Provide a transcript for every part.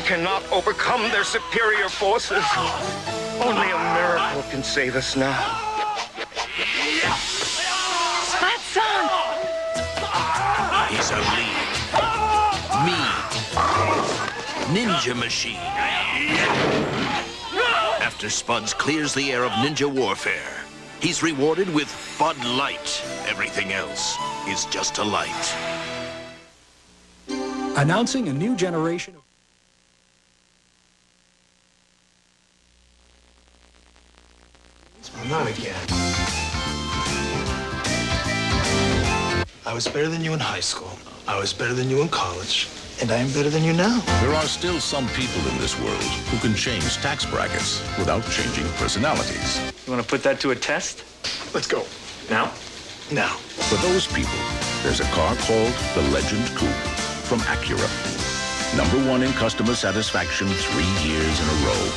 cannot overcome their superior forces. Only a miracle can save us now. Spot's on! He's a lean, mean ninja machine. After Spuds clears the air of ninja warfare, he's rewarded with Bud Light. Everything else is just a light. Announcing a new generation of... Not again. I was better than you in high school. I was better than you in college. And I am better than you now. There are still some people in this world who can change tax brackets without changing personalities. You want to put that to a test? Let's go. Now? Now. For those people, there's a car called the Legend Coupe from Acura. #1 in customer satisfaction 3 years in a row.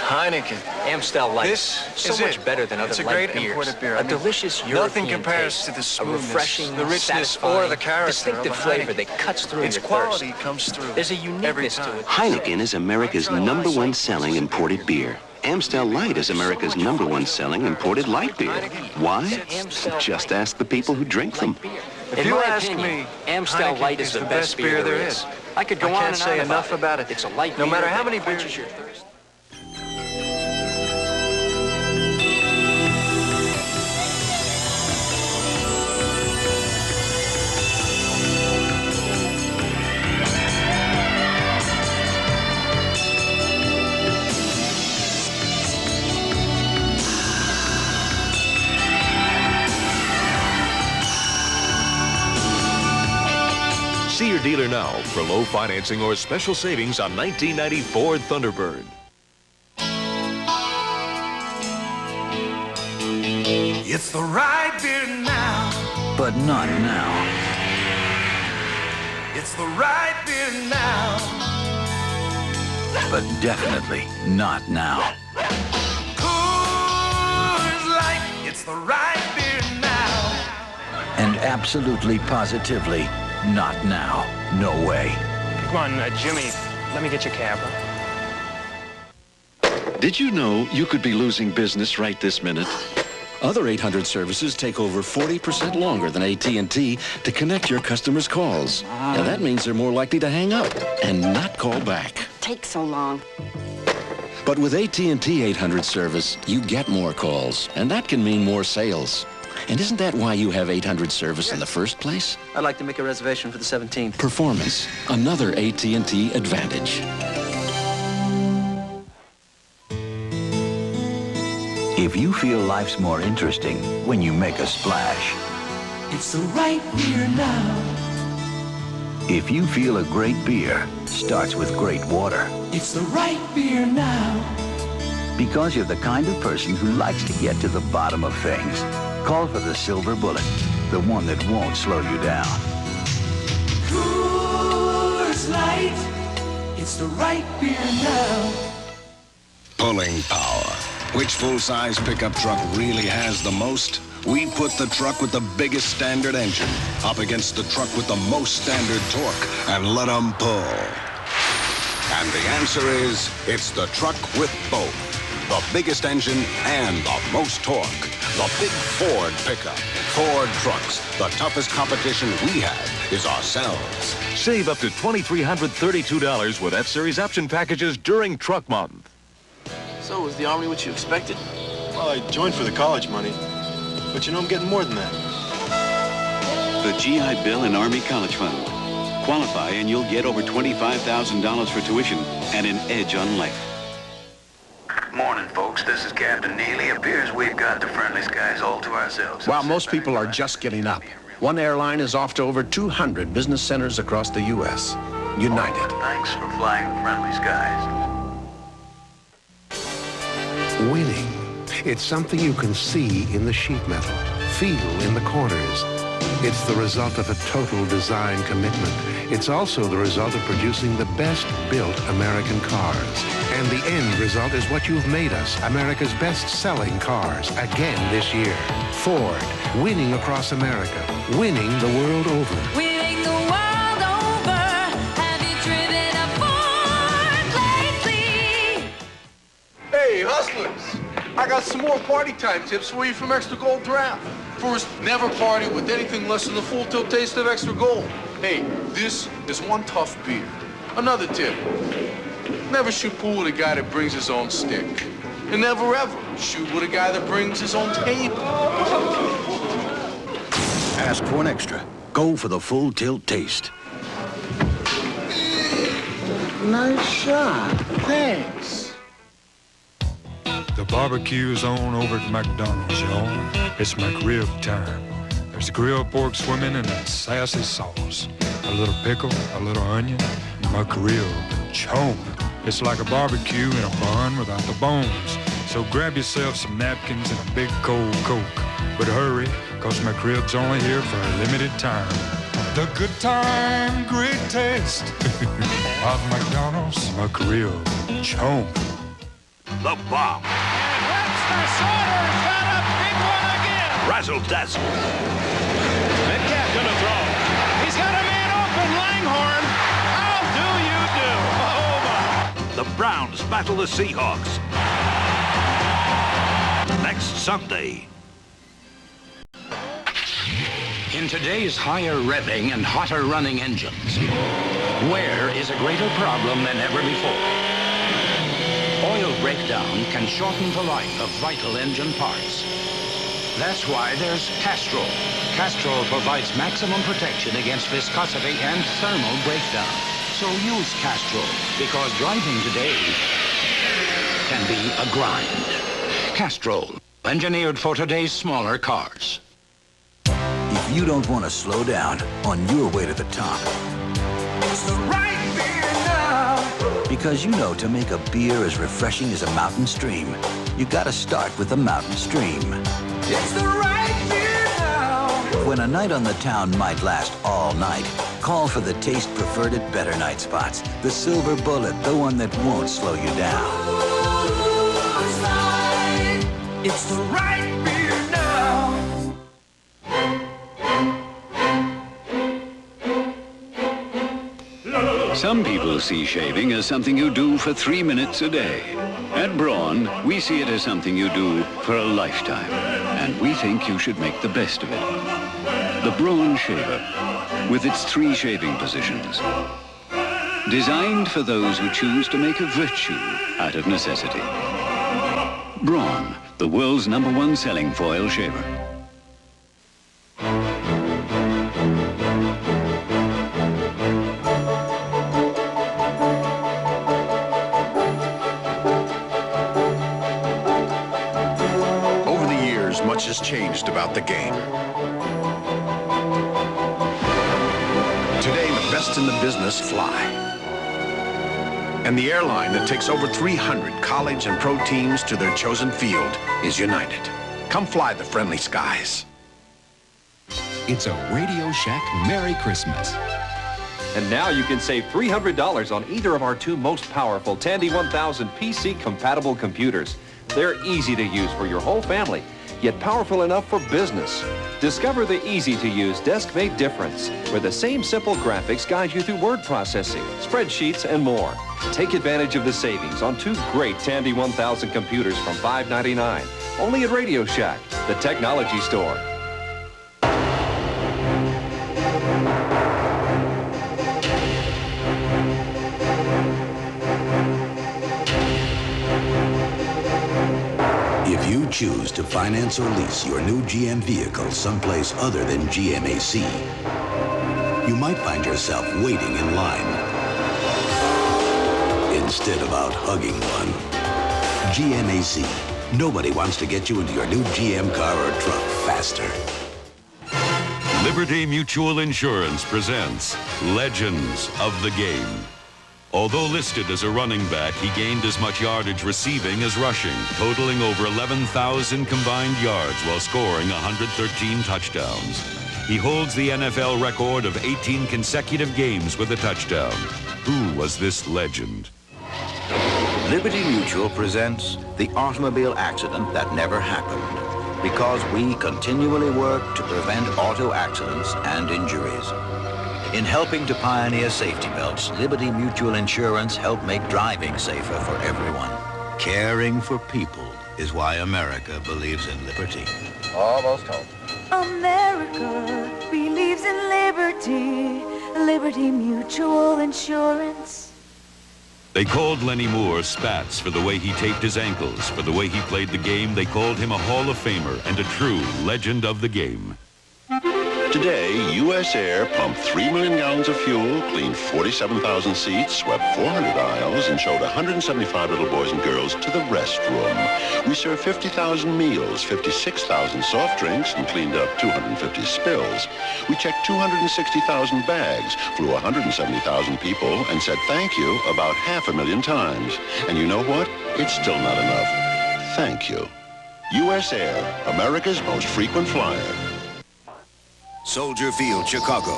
Heineken. Amstel Light. This so is much it. better than other it's a light great beers. imported beer. A delicious European nothing compares taste, to the a smoothness, refreshing, the richness, satisfying, or the character distinctive of a flavor Heineken. that cuts through Its your quality thirst. comes through. There's a uniqueness to it. Heineken is America's #1 selling imported beer. Amstel Light is America's #1 selling imported light beer. Why? Just ask the people who drink them. If In you my ask opinion, me, Amstel Heineken Light is the best beer there is. I could go I on can't and say on enough about it. It's a light No beer matter how that many beers. quenches your thirst. See your dealer now for low financing or special savings on 1990 Ford Thunderbird. It's the right beer now. But not now. It's the right beer now. But definitely not now. Coors Light. It's the right beer now. And absolutely positively not now. No way. Come on, Jimmy. Let me get your cab. Did you know you could be losing business right this minute? Other 800 services take over 40% longer than AT&T to connect your customers' calls. And that means they're more likely to hang up and not call back. Takes so long. But with AT&T 800 service, you get more calls, and that can mean more sales. And isn't that why you have 800 service in the first place? I'd like to make a reservation for the 17th. Performance, another AT&T advantage. If you feel life's more interesting when you make a splash. It's the right beer now. If you feel a great beer starts with great water. It's the right beer now. Because you're the kind of person who likes to get to the bottom of things. Call for the Silver Bullet, the one that won't slow you down. Coors Light. It's the right beer now. Pulling power. Which full-size pickup truck really has the most? We put the truck with the biggest standard engine up against the truck with the most standard torque and let them pull. And the answer is, it's the truck with both. The biggest engine and the most torque. The big Ford pickup. Ford trucks. The toughest competition we have is ourselves. Save up to $2,332 with F-Series option packages during Truck Month. So, was the Army what you expected? Well, I joined for the college money. But you know, I'm getting more than that. The GI Bill and Army College Fund. Qualify and you'll get over $25,000 for tuition and an edge on life. Morning, folks. This is Captain Neely. Appears we've got the friendly skies all to ourselves. While most people are just getting up, one airline is off to over 200 business centers across the U.S. United. Thanks for flying the friendly skies. Winning. It's something you can see in the sheet metal, feel in the corners. It's the result of a total design commitment. It's also the result of producing the best-built American cars. And the end result is what you've made us, America's best-selling cars, again this year. Ford, winning across America, winning the world over. Winning the world over. Have you driven a Ford? got some more party time tips for you from Extra Gold Draft. First, never party with anything less than the full tilt taste of Extra Gold. Hey, this is one tough beer. Another tip, never shoot pool with a guy that brings his own stick. And never ever shoot with a guy that brings his own table. Ask for an extra. Go for the full tilt taste. Nice shot. Thanks. The barbecue's on over at McDonald's, y'all. It's McRib time. There's grilled pork swimming in that sassy sauce. A little pickle, a little onion, McRib, chomp. It's like a barbecue in a bun without the bones. So grab yourself some napkins and a big cold Coke. But hurry, cause McRib's only here for a limited time. The good time, great taste of McDonald's McRib, chomp. The bomb. Webster-Sauter's got a big one again. Razzle dazzle. Metcalf gonna throw. He's got a man open, Langhorn. How do you do? Oh, my. The Browns battle the Seahawks. Next Sunday. In today's higher revving and hotter running engines, wear is a greater problem than ever before. Oil breakdown can shorten the life of vital engine parts. That's why there's Castrol. Castrol provides maximum protection against viscosity and thermal breakdown. So use Castrol, because driving today can be a grind. Castrol, engineered for today's smaller cars. If you don't want to slow down on your way to the top, It's the right beer now. because you know to make a beer as refreshing as a mountain stream, you gotta start with a mountain stream. It's the right beer now. When a night on the town might last all night, call for the taste preferred at better night spots. The Silver Bullet, the one that won't slow you down. It's the right beer now. Some people see shaving as something you do for 3 minutes a day. At Braun, we see it as something you do for a lifetime. And we think you should make the best of it. The Braun Shaver, with its 3 shaving positions. Designed for those who choose to make a virtue out of necessity. Braun, the world's #1 selling foil shaver. Over the years, much has changed about the game. Today, the best in the business fly. And the airline that takes over 300 college and pro teams to their chosen field is United. Come fly the friendly skies. It's a Radio Shack Merry Christmas. And now you can save $300 on either of our 2 most powerful Tandy 1000 PC-compatible computers. They're easy to use for your whole family, yet powerful enough for business. Discover the easy-to-use desk-made difference, where the same simple graphics guide you through word processing, spreadsheets, and more. Take advantage of the savings on 2 great Tandy 1000 computers from $599, only at Radio Shack, the technology store. If you choose to finance or lease your new GM vehicle someplace other than GMAC, you might find yourself waiting in line instead of out hugging one. GMAC. Nobody wants to get you into your new GM car or truck faster. Liberty Mutual Insurance presents Legends of the Game. Although listed as a running back, he gained as much yardage receiving as rushing, totaling over 11,000 combined yards while scoring 113 touchdowns. He holds the NFL record of 18 consecutive games with a touchdown. Who was this legend? Liberty Mutual presents the automobile accident that never happened, because we continually work to prevent auto accidents and injuries. In helping to pioneer safety belts, Liberty Mutual Insurance helped make driving safer for everyone. Caring for people is why America believes in liberty. Almost home. America believes in liberty. Liberty Mutual Insurance. They called Lenny Moore Spats for the way he taped his ankles. For the way he played the game, they called him a Hall of Famer and a true legend of the game. Today, U.S. Air pumped 3 million gallons of fuel, cleaned 47,000 seats, swept 400 aisles, and showed 175 little boys and girls to the restroom. We served 50,000 meals, 56,000 soft drinks, and cleaned up 250 spills. We checked 260,000 bags, flew 170,000 people, and said thank you about 500,000 times. And you know what? It's still not enough. Thank you. U.S. Air, America's most frequent flyer. Soldier Field, Chicago.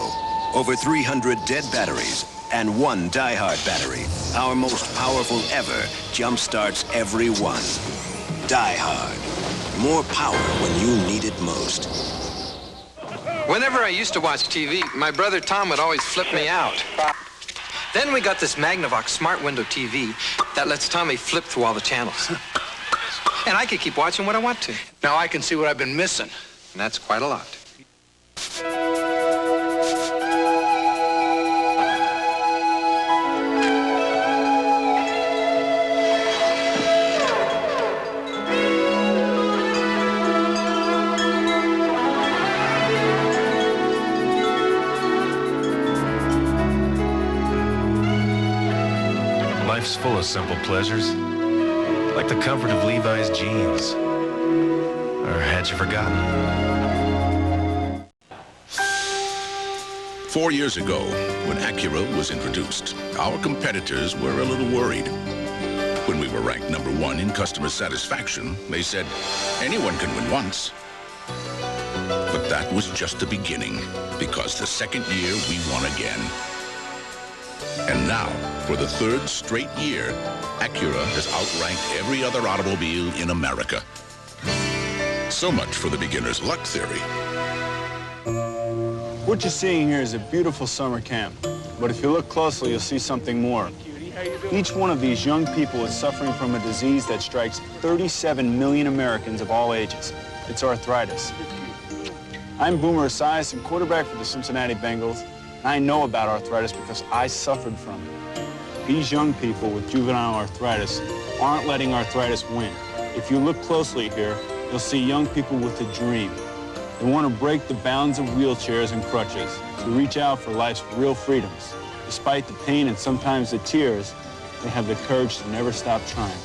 Over 300 dead batteries and 1 die-hard battery. Our most powerful ever jump-starts every one. Die-hard. More power when you need it most. Whenever I used to watch TV, my brother Tom would always flip me out. Then we got this Magnavox smart window TV that lets Tommy flip through all the channels. And I could keep watching what I want to. Now I can see what I've been missing. And that's quite a lot. Life's full of simple pleasures, like the comfort of Levi's jeans. Or had you forgotten? 4 years ago, when Acura was introduced, our competitors were a little worried. When we were ranked #1 in customer satisfaction, they said, anyone can win once. But that was just the beginning, because the second year we won again. And now, for the 3rd straight year, Acura has outranked every other automobile in America. So much for the beginner's luck theory. What you're seeing here is a beautiful summer camp. But if you look closely, you'll see something more. Each one of these young people is suffering from a disease that strikes 37 million Americans of all ages. It's arthritis. I'm Boomer Esiason, quarterback for the Cincinnati Bengals, and I know about arthritis because I suffered from it. These young people with juvenile arthritis aren't letting arthritis win. If you look closely here, you'll see young people with a dream. They want to break the bounds of wheelchairs and crutches to reach out for life's real freedoms. Despite the pain and sometimes the tears, they have the courage to never stop trying.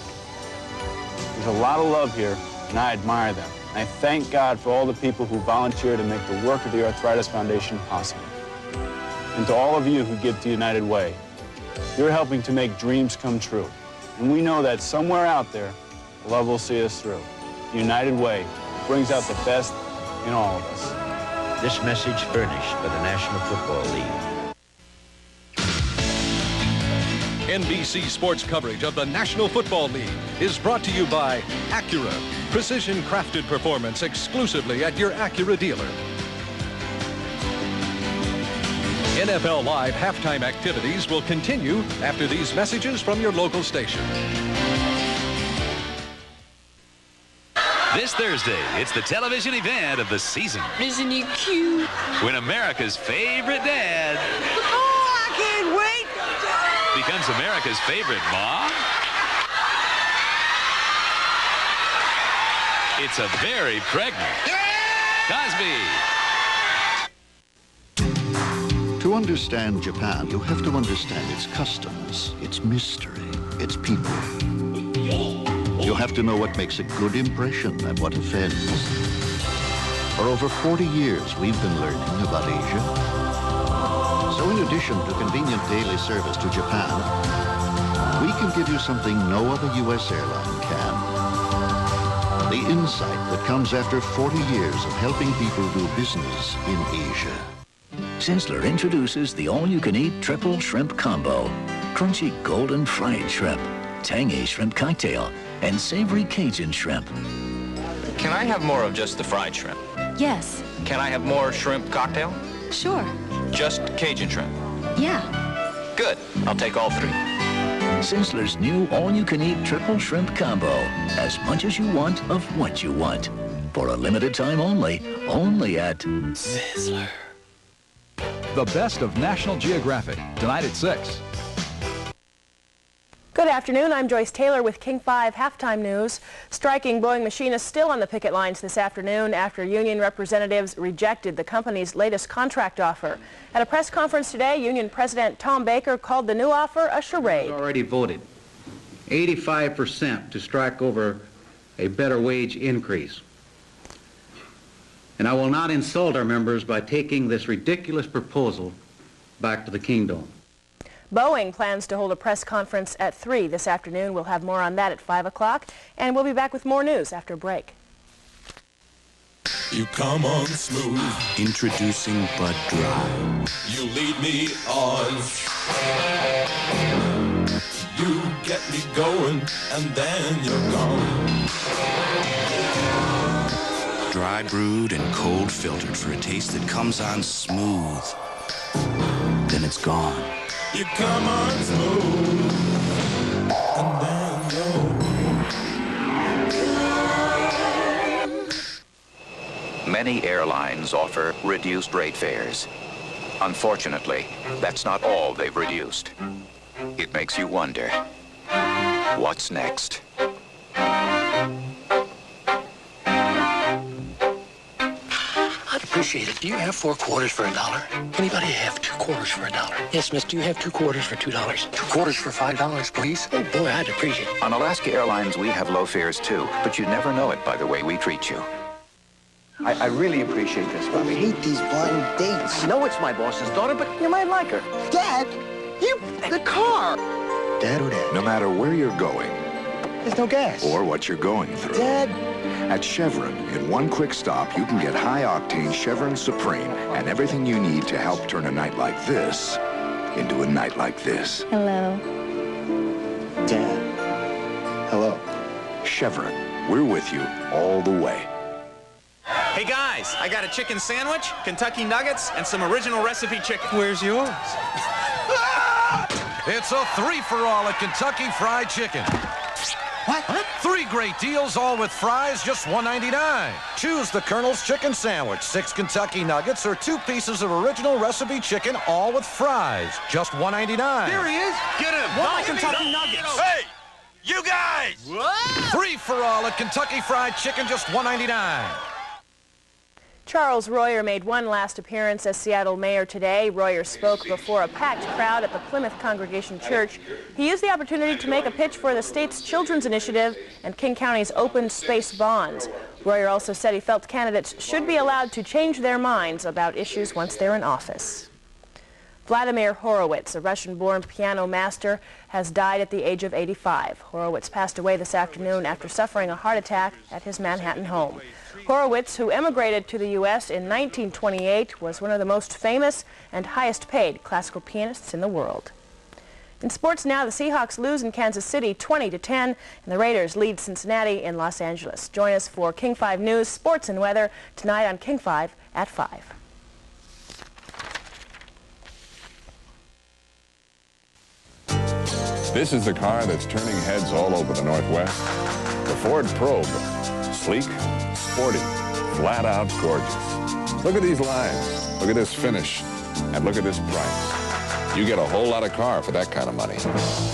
There's a lot of love here, and I admire them. And I thank God for all the people who volunteer to make the work of the Arthritis Foundation possible. And to all of you who give to United Way, you're helping to make dreams come true. And we know that somewhere out there, love will see us through. United Way brings out the best in all of us. This message furnished by the National Football League. NBC Sports coverage of the National Football League is brought to you by Acura. Precision-crafted performance exclusively at your Acura dealer. NFL Live halftime activities will continue after these messages from your local station. This Thursday, it's the television event of the season. Isn't he cute? When America's favorite dad Oh, I can't wait! becomes America's favorite mom. It's a very pregnant Cosby. To understand Japan, you have to understand its customs, its mystery, its people. You have to know what makes a good impression and what offends. For over 40 years, we've been learning about Asia. So in addition to convenient daily service to Japan, we can give you something no other U.S. airline can. The insight that comes after 40 years of helping people do business in Asia. Sizzler introduces the all-you-can-eat triple shrimp combo. Crunchy golden fried shrimp, tangy shrimp cocktail, and savory Cajun shrimp. Can I have more of just the fried shrimp? Yes. Can I have more shrimp cocktail? Sure. Just Cajun shrimp? Yeah. Good. I'll take all 3. Sizzler's new all-you-can-eat triple shrimp combo. As much as you want of what you want. For a limited time only at Sizzler. The best of National Geographic, tonight at 6. Good afternoon. I'm Joyce Taylor with King 5 Halftime News. Striking Boeing machinists still on the picket lines this afternoon after union representatives rejected the company's latest contract offer. At a press conference today, Union President Tom Baker called the new offer a charade. Already voted 85% to strike over a better wage increase. And I will not insult our members by taking this ridiculous proposal back to the Kingdom. Boeing plans to hold a press conference at 3 this afternoon. We'll have more on that at 5 o'clock, and we'll be back with more news after a break. You come on smooth. Introducing Bud Dry. You lead me on. You get me going, and then you're gone. Dry brewed and cold filtered for a taste that comes on smooth. Then it's gone. You come on smooth, and then you're... Many airlines offer reduced rate fares. Unfortunately, that's not all they've reduced. It makes you wonder, what's next? I'd appreciate it. Do you have 4 quarters for $1? Anybody have 2 quarters for $1? Yes, miss, do you have 2 quarters for $2? 2 quarters for $5, please? Oh, boy, I'd appreciate it. On Alaska Airlines, we have low fares too, but you never know it by the way we treat you. I really appreciate this, Bobby. I hate these blind dates. I know it's my boss's daughter, but you might like her. Dad, the car. Dad or Dad? No matter where you're going, There's no gas. or what you're going through. Dad. At Chevron, in one quick stop, you can get high-octane Chevron Supreme and everything you need to help turn a night like this into a night like this. Hello. Dad. Hello. Chevron, we're with you all the way. Hey guys, I got a chicken sandwich, Kentucky nuggets, and some original recipe chicken. Where's yours? It's a 3-for-all at Kentucky Fried Chicken. What? 3 great deals, all with fries, just $1.99. Choose the Colonel's Chicken Sandwich, 6 Kentucky Nuggets, or 2 pieces of original recipe chicken, all with fries, just $1.99. There he is. Get him. One Kentucky nuggets. Hey, you guys! What? 3-for-all at Kentucky Fried Chicken, just $1.99. Charles Royer made one last appearance as Seattle mayor today. Royer spoke before a packed crowd at the Plymouth Congregation Church. He used the opportunity to make a pitch for the state's children's initiative and King County's open space bonds. Royer also said he felt candidates should be allowed to change their minds about issues once they're in office. Vladimir Horowitz, a Russian-born piano master, has died at the age of 85. Horowitz passed away this afternoon after suffering a heart attack at his Manhattan home. Horowitz, who emigrated to the U.S. in 1928, was one of the most famous and highest-paid classical pianists in the world. In sports now, the Seahawks lose in Kansas City 20-10, and the Raiders lead Cincinnati in Los Angeles. Join us for King 5 News, Sports and Weather tonight on King 5 at 5. This is the car that's turning heads all over the Northwest. The Ford Probe. Sleek, sporty, flat out gorgeous. Look at these lines. Look at this finish. And look at this price. You get a whole lot of car for that kind of money.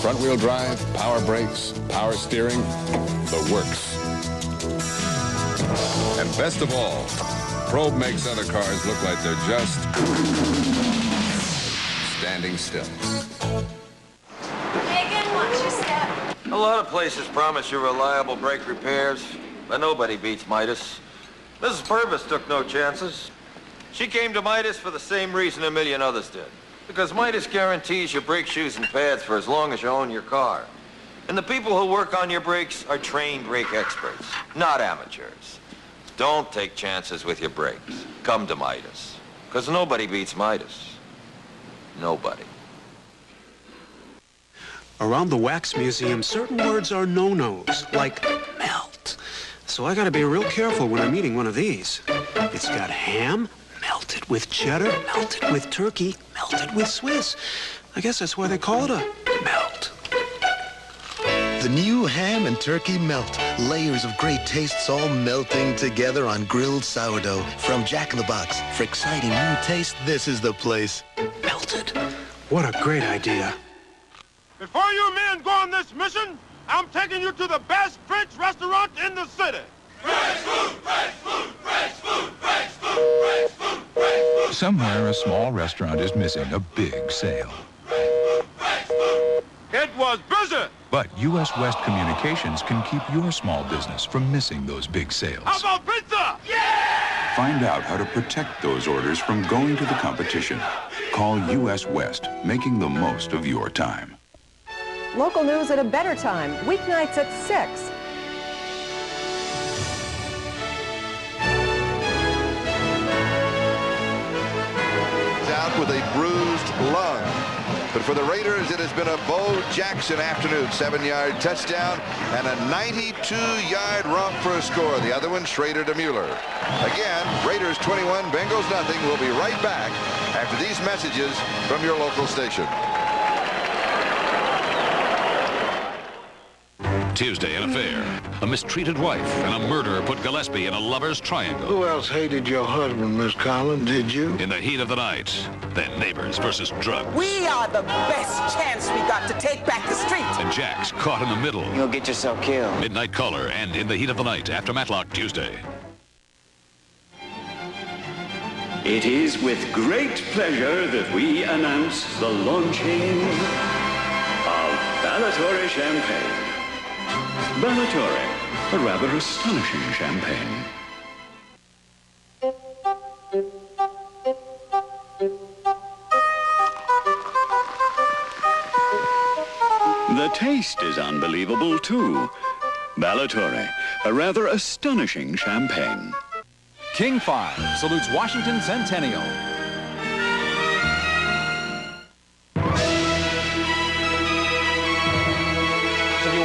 Front-wheel drive, power brakes, power steering, the works. And best of all, Probe makes other cars look like they're just standing still. Megan, watch your step. A lot of places promise you reliable brake repairs, but nobody beats Midas. Mrs. Purvis took no chances. She came to Midas for the same reason a million others did. Because Midas guarantees your brake shoes and pads for as long as you own your car. And the people who work on your brakes are trained brake experts, not amateurs. Don't take chances with your brakes. Come to Midas. Because nobody beats Midas. Nobody. Around the Wax Museum, certain words are no-nos, like melt. So I gotta be real careful when I'm eating one of these. It's got ham, melted with cheddar, melted with turkey, melted with Swiss. I guess that's why they call it a melt. The new ham and turkey melt. Layers of great tastes all melting together on grilled sourdough. From Jack in the Box. For exciting new taste, this is the place. Melted. What a great idea. Before you men go on this mission, I'm taking you to the best French restaurant in the city. French food, French food, French food, French food, French food, French food. Somewhere a small restaurant is missing a big sale. It was busy. But U.S. West Communications can keep your small business from missing those big sales. How about pizza? Yeah! Find out how to protect those orders from going to the competition. Call U.S. West, making the most of your time. Local news at a better time, weeknights at 6. Out with a bruised lung. But for the Raiders, it has been a Bo Jackson afternoon. 7-yard touchdown and a 92-yard romp for a score. The other one, Schrader to Mueller. Again, Raiders 21, Bengals nothing. We'll be right back after these messages from your local station. Tuesday, an affair. A mistreated wife and a murderer put Gillespie in a lover's triangle. Who else hated your husband, Miss Collins? Did you? In the heat of the night, then neighbors versus drugs. We are the best chance we got to take back the street. And Jack's caught in the middle. You'll get yourself killed. Midnight Caller and In the Heat of the Night after Matlock Tuesday. It is with great pleasure that we announce the launching of Ballatore Champagne. Ballatore, a rather astonishing champagne. The taste is unbelievable, too. Ballatore, a rather astonishing champagne. King 5 salutes Washington Centennial.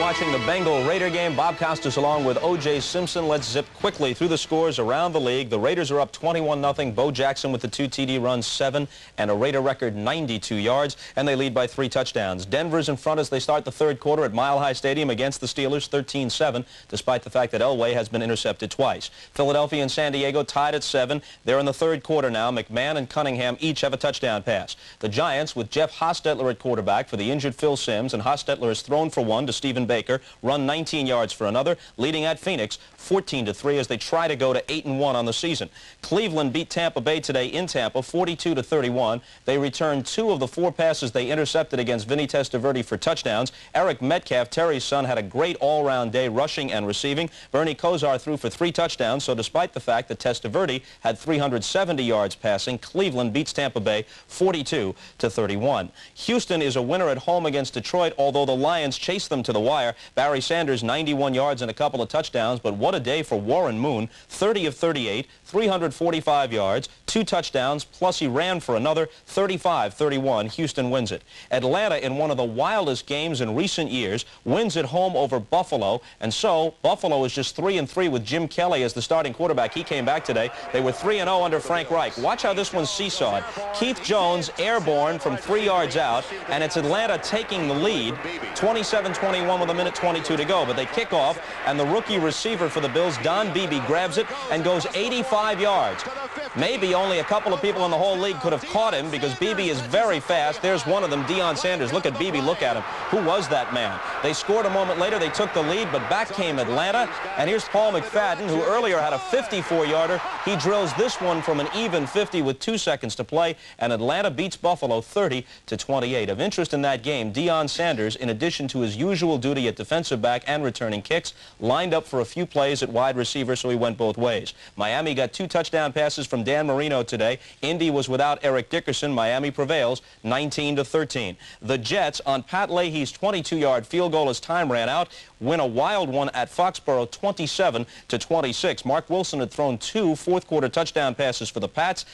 Watching the Bengal-Raider game. Bob Costas along with O.J. Simpson. Let's zip quickly through the scores around the league. The Raiders are up 21-0. Bo Jackson with the 2 TD runs, 7, and a Raider record 92 yards, and they lead by 3 touchdowns. Denver's in front as they start the third quarter at Mile High Stadium against the Steelers, 13-7, despite the fact that Elway has been intercepted twice. Philadelphia and San Diego tied at 7. They're in the third quarter now. McMahon and Cunningham each have a touchdown pass. The Giants, with Jeff Hostetler at quarterback for the injured Phil Simms, and Hostetler has thrown for one to Stephen Baker, run 19 yards for another, leading at Phoenix 14-3 as they try to go to 8-1 on the season. Cleveland beat Tampa Bay today in Tampa 42-31. They returned 2 of the 4 passes they intercepted against Vinny Testaverde for touchdowns. Eric Metcalf, Terry's son, had a great all-round day rushing and receiving. Bernie Kosar threw for 3 touchdowns, so despite the fact that Testaverde had 370 yards passing, Cleveland beats Tampa Bay 42-31. Houston is a winner at home against Detroit, although the Lions chased them to the wire. Barry Sanders, 91 yards and a couple of touchdowns, but what a day for Warren Moon, 30 of 38, 345 yards, 2 touchdowns, plus he ran for another, 35-31. Houston wins it. Atlanta, in one of the wildest games in recent years, wins at home over Buffalo, and so Buffalo is just 3-3 with Jim Kelly as the starting quarterback. He came back today. They were 3-0 under Frank Reich. Watch how this one's seesawed. Keith Jones airborne from 3 yards out, and it's Atlanta taking the lead, 27-21 with a minute 22 to go, but they kick off, and the rookie receiver for the Bills, Don Beebe, grabs it and goes 85 yards. Maybe only a couple of people in the whole league could have caught him because Beebe is very fast. There's one of them, Deion Sanders. Look at Beebe, look at him. Who was that man? They scored a moment later. They took the lead, but back came Atlanta, and here's Paul McFadden, who earlier had a 54-yarder. He drills this one from an even 50 with 2 seconds to play, and Atlanta beats Buffalo 30-28. Of interest in that game, Deion Sanders, in addition to his usual duty at defensive back and returning kicks, lined up for a few plays at wide receiver, so he went both ways. Miami got 2 touchdown passes from Dan Marino today. Indy was without Eric Dickerson. Miami prevails 19-13. The Jets, on Pat Leahy's 22-yard field goal as time ran out, win a wild one at Foxborough 27-26. Mark Wilson had thrown 2 fourth-quarter touchdown passes for the Pats.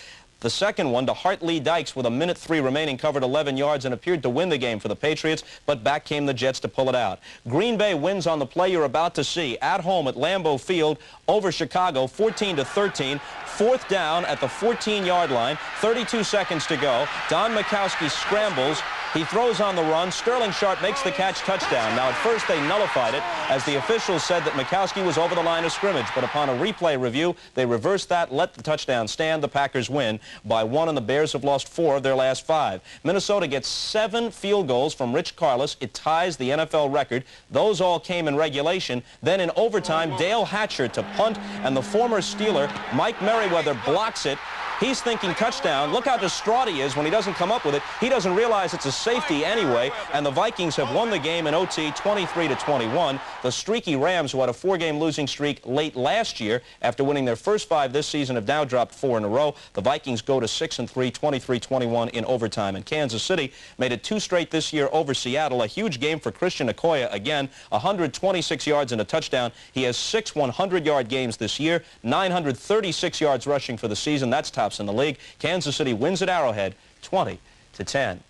The second one to Hartley Dykes with 1:03 remaining, covered 11 yards and appeared to win the game for the Patriots, but back came the Jets to pull it out. Green Bay wins on the play you're about to see at home at Lambeau Field over Chicago, 14-13. Fourth down at the 14-yard line, 32 seconds to go. Don Majkowski scrambles. He throws on the run. Sterling Sharp makes the catch, touchdown. Now, at first, they nullified it as the officials said that Majkowski was over the line of scrimmage. But upon a replay review, they reversed that, let the touchdown stand. The Packers win by 1, and the Bears have lost 4 of their last 5. Minnesota gets 7 field goals from Rich Karlis. It ties the NFL record. Those all came in regulation. Then in overtime, Dale Hatcher to punt, and the former Steeler, Mike Merriweather, blocks it. He's thinking touchdown. Look how distraught he is when he doesn't come up with it. He doesn't realize it's a safety anyway, and the Vikings have won the game in OT 23-21. The streaky Rams, who had a 4-game losing streak late last year after winning their first 5 this season, have now dropped 4 in a row. The Vikings go to 6-3, 23-21 in overtime. And Kansas City made it 2 straight this year over Seattle. A huge game for Christian Okoye again, 126 yards and a touchdown. He has 6 100-yard games this year, 936 yards rushing for the season. That's tops in the league. Kansas City wins at Arrowhead 20-10.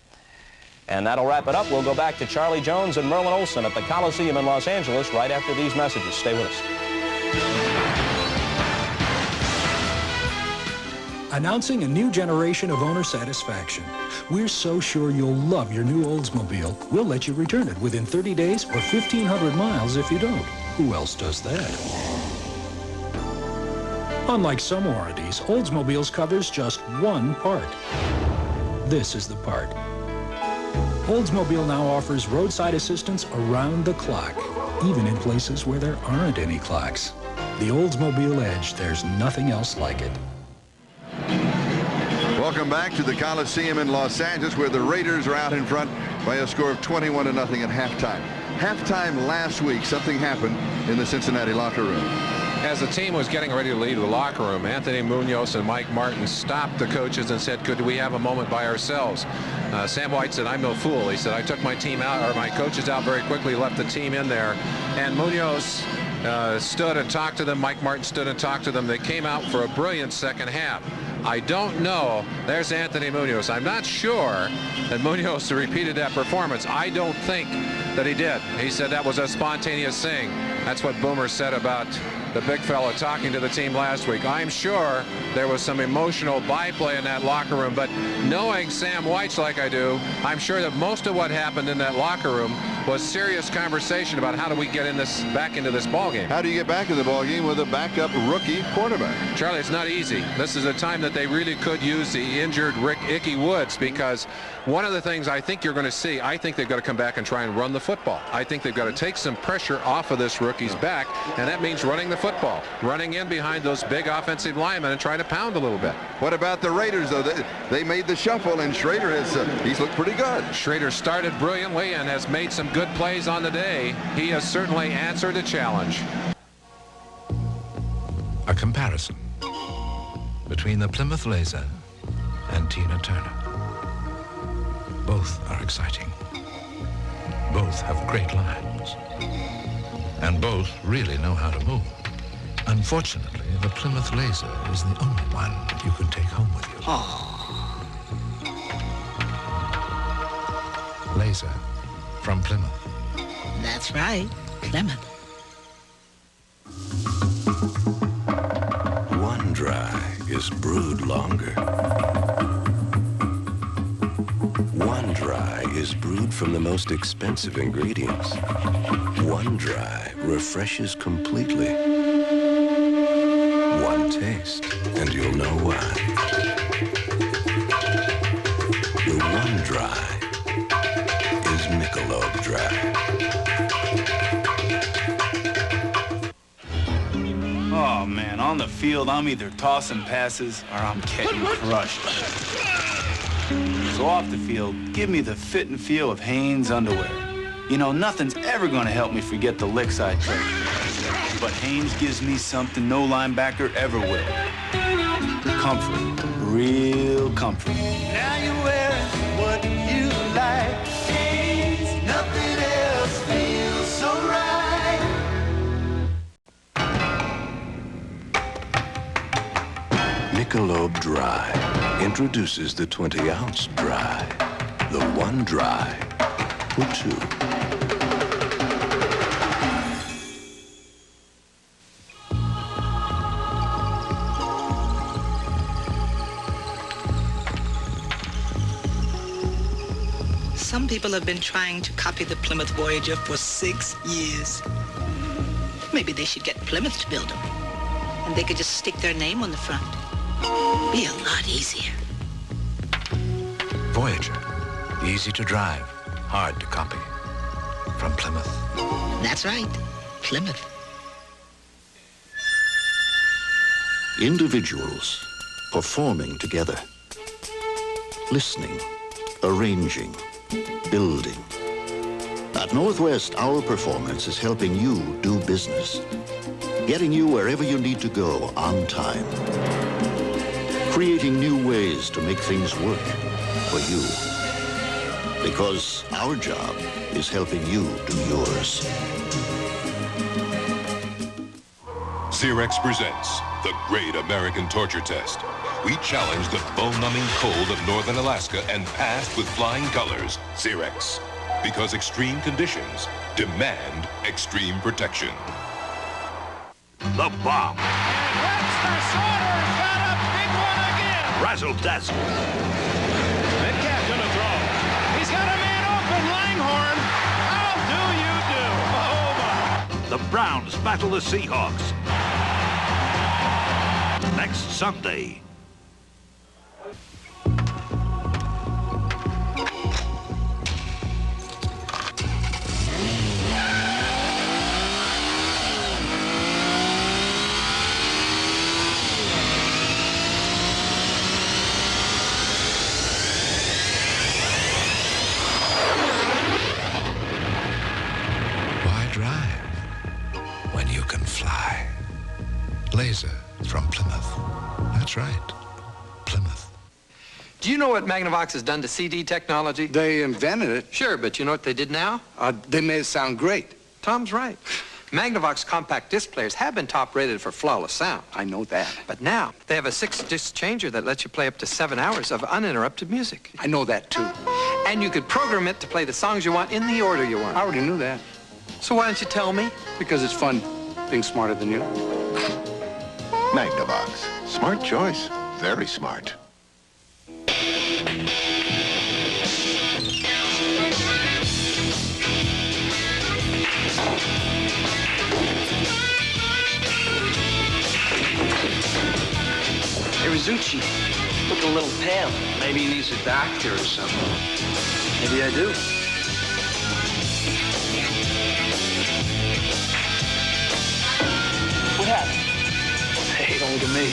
And that'll wrap it up. We'll go back to Charlie Jones and Merlin Olsen at the Coliseum in Los Angeles right after these messages. Stay with us. Announcing a new generation of owner satisfaction. We're so sure you'll love your new Oldsmobile, we'll let you return it within 30 days or 1,500 miles if you don't. Who else does that? Unlike some warranties, Oldsmobiles covers just one part. This is the part. Oldsmobile now offers roadside assistance around the clock, even in places where there aren't any clocks. The Oldsmobile Edge, there's nothing else like it. Welcome back to the Coliseum in Los Angeles, where the Raiders are out in front by a score of 21-0 at halftime. Halftime last week, something happened in the Cincinnati locker room. As the team was getting ready to leave the locker room, Anthony Munoz and Mike Martin stopped the coaches and said, could we have a moment by ourselves? Sam White said, I'm no fool. He said, I took my team out, or my coaches out very quickly, left the team in there. And Munoz stood and talked to them. Mike Martin stood and talked to them. They came out for a brilliant second half. I don't know. There's Anthony Munoz. I'm not sure that Munoz repeated that performance. I don't think that he did. He said that was a spontaneous thing. That's what Boomer said about the big fella talking to the team last week. I'm sure there was some emotional byplay in that locker room, but knowing Sam White like I do, I'm sure that most of what happened in that locker room was serious conversation about how do we get back into this ball game. How do you get back in the ball game with a backup rookie quarterback? Charlie, it's not easy. This is a time that they really could use the injured Ickey Woods, because one of the things I think you're going to see, I think they've got to come back and try and run the football. I think they've got to take some pressure off of this rookie's back, and that means running the football, running in behind those big offensive linemen and trying to pound a little bit. What about the Raiders, though? They made the shuffle, and Schrader he's looked pretty good. Schrader started brilliantly and has made some good plays on the day. He has certainly answered a challenge. A comparison between the Plymouth Laser and Tina Turner. Both are exciting. Both have great lines. And both really know how to move. Unfortunately, the Plymouth Laser is the only one you can take home with you. Oh. Laser from Plymouth. That's right, Plymouth. One Dry is brewed longer. One Dry is brewed from the most expensive ingredients. One Dry refreshes completely. One taste, and you'll know why. The One Dry is Michelob Dry. Oh, man, on the field, I'm either tossing passes or I'm getting crushed. So off the field, give me the fit and feel of Hanes underwear. You know, nothing's ever going to help me forget the licks I took. But Hanes gives me something no linebacker ever will. Comfort. Real comfort. Now you're wearing what you like. Hanes, nothing else feels so right. Michelob Dry introduces the 20-ounce Dry. The one Dry for two. Some people have been trying to copy the Plymouth Voyager for 6 years. Maybe they should get Plymouth to build them. And they could just stick their name on the front. Be a lot easier. Voyager. Easy to drive, hard to copy. From Plymouth. That's right, Plymouth. Individuals performing together. Listening, arranging, building. At Northwest, our performance is helping you do business. Getting you wherever you need to go on time. Creating new ways to make things work for you. Because our job is helping you do yours. Xerox presents the Great American Torture Test. We challenged the bone-numbing cold of northern Alaska and passed with flying colors. Xerox. Because extreme conditions demand extreme protection. The bomb. Razzle dazzle. Metcalf gonna throw. He's got a man open, Langhorn. How do you do? The Browns battle the Seahawks. Next Sunday. When you can fly. Laser from Plymouth. That's right, Plymouth. Do you know what Magnavox has done to CD technology? They invented it. Sure, but you know what they did now? They made it sound great. Tom's right. Magnavox compact disc players have been top-rated for flawless sound. I know that. But now, they have a 6-disc changer that lets you play up to 7 hours of uninterrupted music. I know that, too. And you could program it to play the songs you want in the order you want. I already knew that. So why don't you tell me? Because it's fun being smarter than you. Magnavox. Smart choice. Very smart. Hey, Rizzucci, look a little pale. Maybe he needs a doctor or something. Maybe I do. What happened? Hey, don't look at me.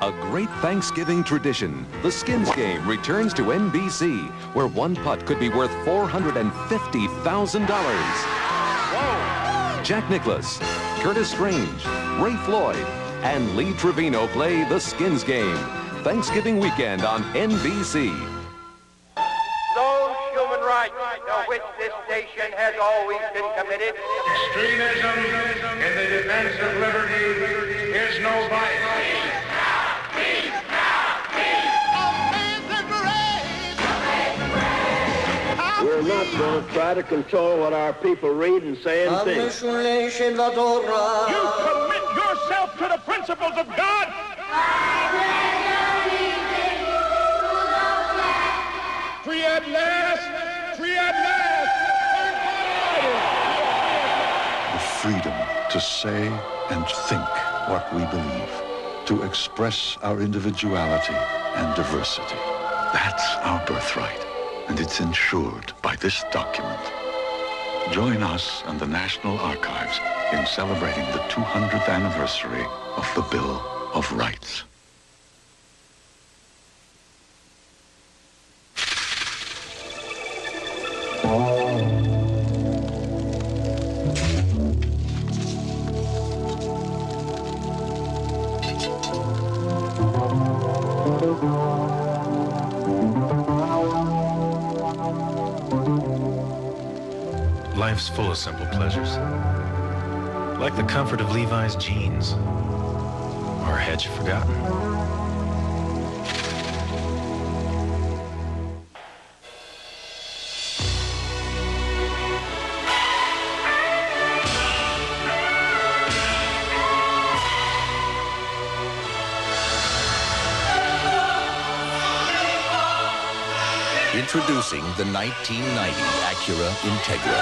A great Thanksgiving tradition. The Skins game returns to NBC, where one putt could be worth $450,000. Jack Nicklaus, Curtis Strange, Ray Floyd, and Lee Trevino play the Skins game. Thanksgiving weekend on NBC. Those human rights to which this nation has always been committed. Extremism in the defense of liberty is no vice. We're not going to try to control what our people read and say and think. You commit yourself to the principles of God. Free at last! Free at last! The freedom to say and think what we believe, to express our individuality and diversity. That's our birthright, and it's ensured by this document. Join us and the National Archives in celebrating the 200th anniversary of the Bill of Rights. Life's full of simple pleasures, like the comfort of Levi's jeans Or had you forgotten? Introducing the 1990 Acura Integra,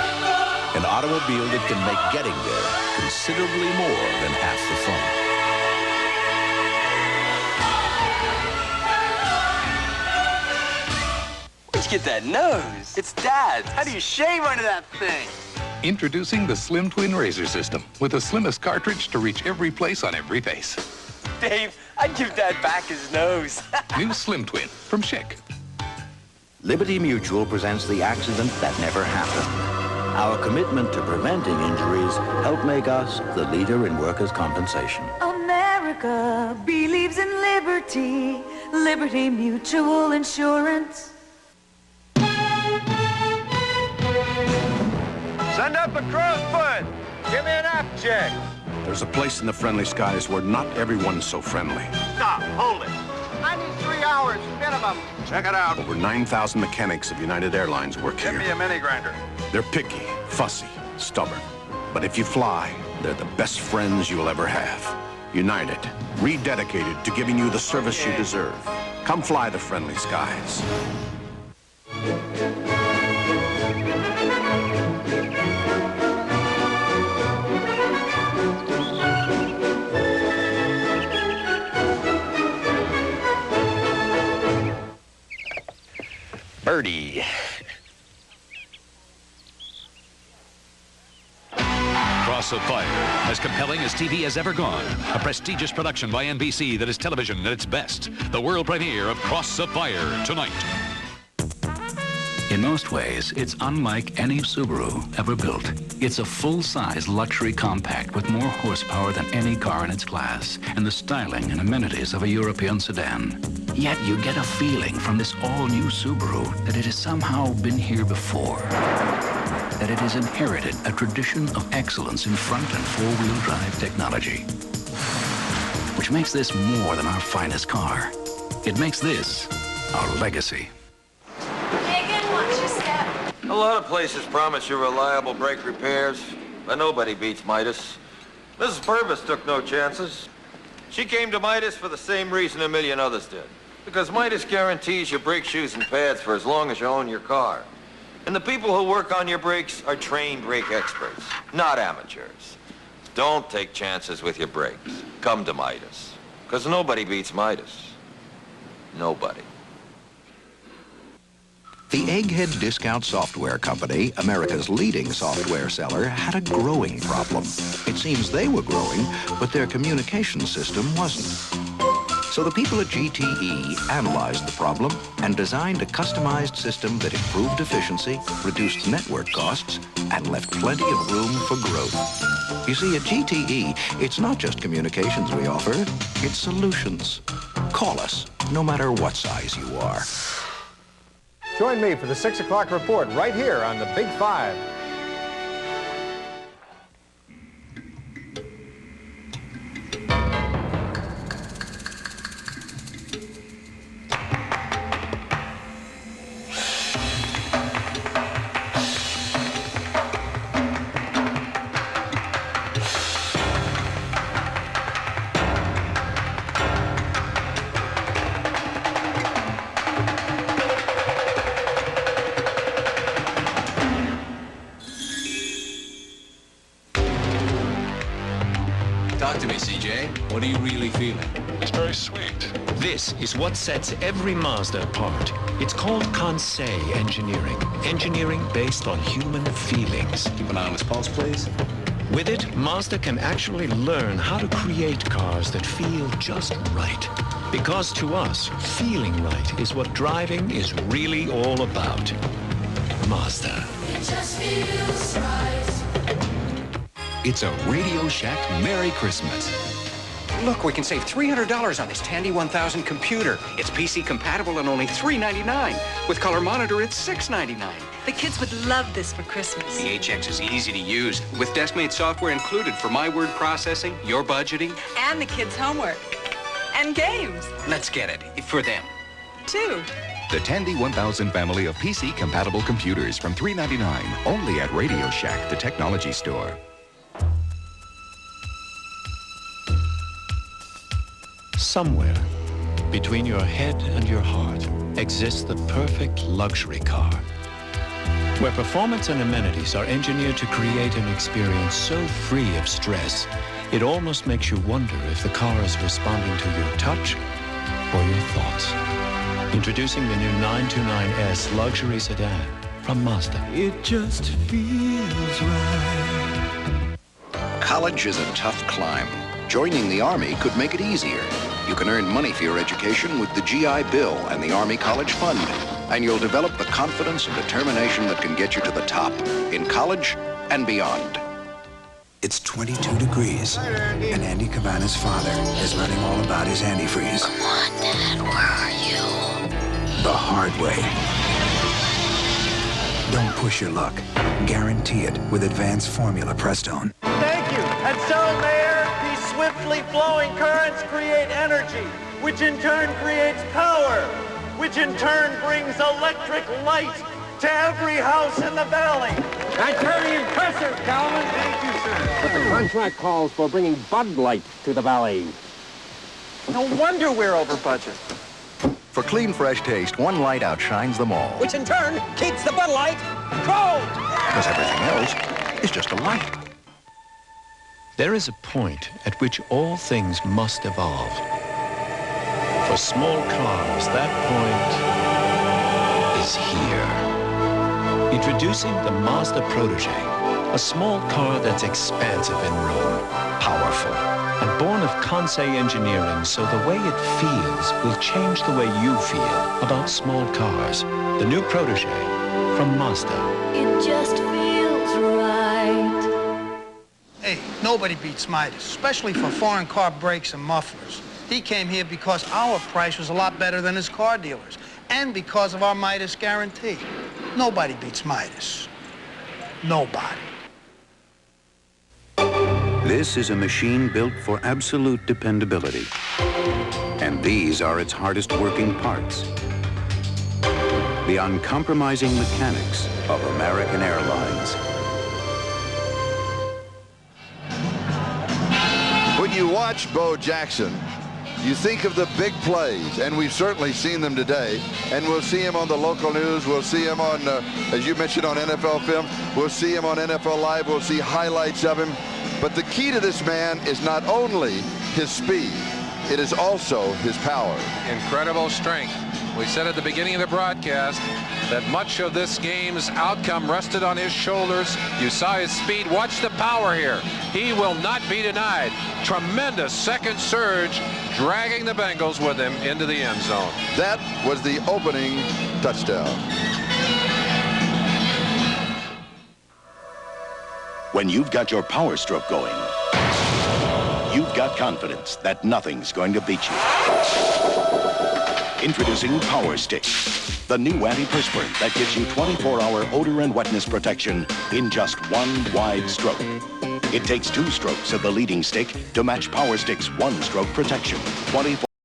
an automobile that can make getting there considerably more than half the fun. Where'd you get that nose? It's Dad's. How do you shave under that thing? Introducing the Slim Twin Razor System with the slimmest cartridge to reach every place on every face. Dave, I'd give Dad back his nose. New Slim Twin from Schick. Liberty Mutual presents the accident that never happened. Our commitment to preventing injuries helped make us the leader in workers' compensation. America believes in liberty. Liberty Mutual Insurance. Send up a crow's foot. Give me an app check. There's a place in the friendly skies where not everyone's so friendly. Stop. Hold it. I need 3 hours minimum. Check it out. Over 9,000 mechanics of United Airlines work here. Give me a mini grinder. They're picky, fussy, stubborn. But if you fly, they're the best friends you'll ever have. United, rededicated to giving you the service you deserve. Come fly the friendly skies. Birdie. Cross of Fire, as compelling as TV has ever gone. A prestigious production by NBC that is television at its best. The world premiere of Cross of Fire tonight. In most ways, it's unlike any Subaru ever built. It's a full-size luxury compact with more horsepower than any car in its class and the styling and amenities of a European sedan. Yet you get a feeling from this all-new Subaru that it has somehow been here before. That it has inherited a tradition of excellence in front and four-wheel drive technology. Which makes this more than our finest car. It makes this our legacy. A lot of places promise you reliable brake repairs, but nobody beats Midas. Mrs. Purvis took no chances. She came to Midas for the same reason a million others did. Because Midas guarantees you brake shoes and pads for as long as you own your car. And the people who work on your brakes are trained brake experts, not amateurs. Don't take chances with your brakes. Come to Midas. Because nobody beats Midas. Nobody. The Egghead Discount Software Company, America's leading software seller, had a growing problem. It seems they were growing, but their communication system wasn't. So the people at GTE analyzed the problem and designed a customized system that improved efficiency, reduced network costs, and left plenty of room for growth. You see, at GTE, it's not just communications we offer, it's solutions. Call us, no matter what size you are. Join me for the 6 o'clock report right here on the Big Five. Talk to me, CJ. What are you really feeling? It's very sweet. This is what sets every Mazda apart. It's called Conseil Engineering. Engineering based on human feelings. Keep an eye on his pulse, please. With it, Mazda can actually learn how to create cars that feel just right. Because to us, feeling right is what driving is really all about. Mazda. It just feels right. It's a Radio Shack Merry Christmas. Look, we can save $300 on this Tandy 1000 computer. It's PC compatible and only $399. With color monitor, it's $699. The kids would love this for Christmas. The HX is easy to use, with desk-mate software included for my word processing, your budgeting. And the kids' homework. And games. Let's get it. For them. 2. The Tandy 1000 family of PC-compatible computers from $399, only at Radio Shack, the technology store. Somewhere between your head and your heart exists the perfect luxury car, where performance and amenities are engineered to create an experience so free of stress, it almost makes you wonder if the car is responding to your touch or your thoughts. Introducing the new 929S luxury sedan from Mazda. It just feels right. College is a tough climb. Joining the Army could make it easier. You can earn money for your education with the GI Bill and the Army College Fund. And you'll develop the confidence and determination that can get you to the top in college and beyond. It's 22 degrees, and Andy Cabana's father is learning all about his antifreeze. Come on, Dad, where are you? The hard way. Don't push your luck. Guarantee it with Advanced Formula Prestone. Thank you. And so, Mayor, these swiftly flowing currents create energy, which in turn creates power, which in turn brings electric light to every house in the valley. That's very impressive, Calvin. Thank you, sir. But the contract calls for bringing Bud Light to the valley. No wonder we're over budget. For clean, fresh taste, one light outshines them all. Which in turn keeps the Bud Light cold. Because everything else is just a light. There is a point at which all things must evolve. For small cars, that point is here. Introducing the Mazda Protege, a small car that's expansive in room, powerful, and born of Kansei engineering, so the way it feels will change the way you feel about small cars. The new Protege from Mazda. It just feels right. Hey, nobody beats Midas, especially for foreign car brakes and mufflers. He came here because our price was a lot better than his car dealers, and because of our Midas guarantee. Nobody beats Midas. Nobody. This is a machine built for absolute dependability. And these are its hardest working parts. The uncompromising mechanics of American Airlines. When you watch Bo Jackson, you think of the big plays, and we've certainly seen them today, and we'll see him on the local news. We'll see him on, as you mentioned, on NFL Film. We'll see him on NFL Live. We'll see highlights of him. But the key to this man is not only his speed, it is also his power. Incredible strength. We said at the beginning of the broadcast that much of this game's outcome rested on his shoulders. You saw his speed. Watch the power here. He will not be denied. Tremendous second surge, dragging the Bengals with him into the end zone. That was the opening touchdown. When you've got your power stroke going, you've got confidence that nothing's going to beat you. Introducing Power Stick, the new antiperspirant that gives you 24-hour odor and wetness protection in just one wide stroke. It takes 2 strokes of the leading stick to match Power Stick's 1-stroke protection. 24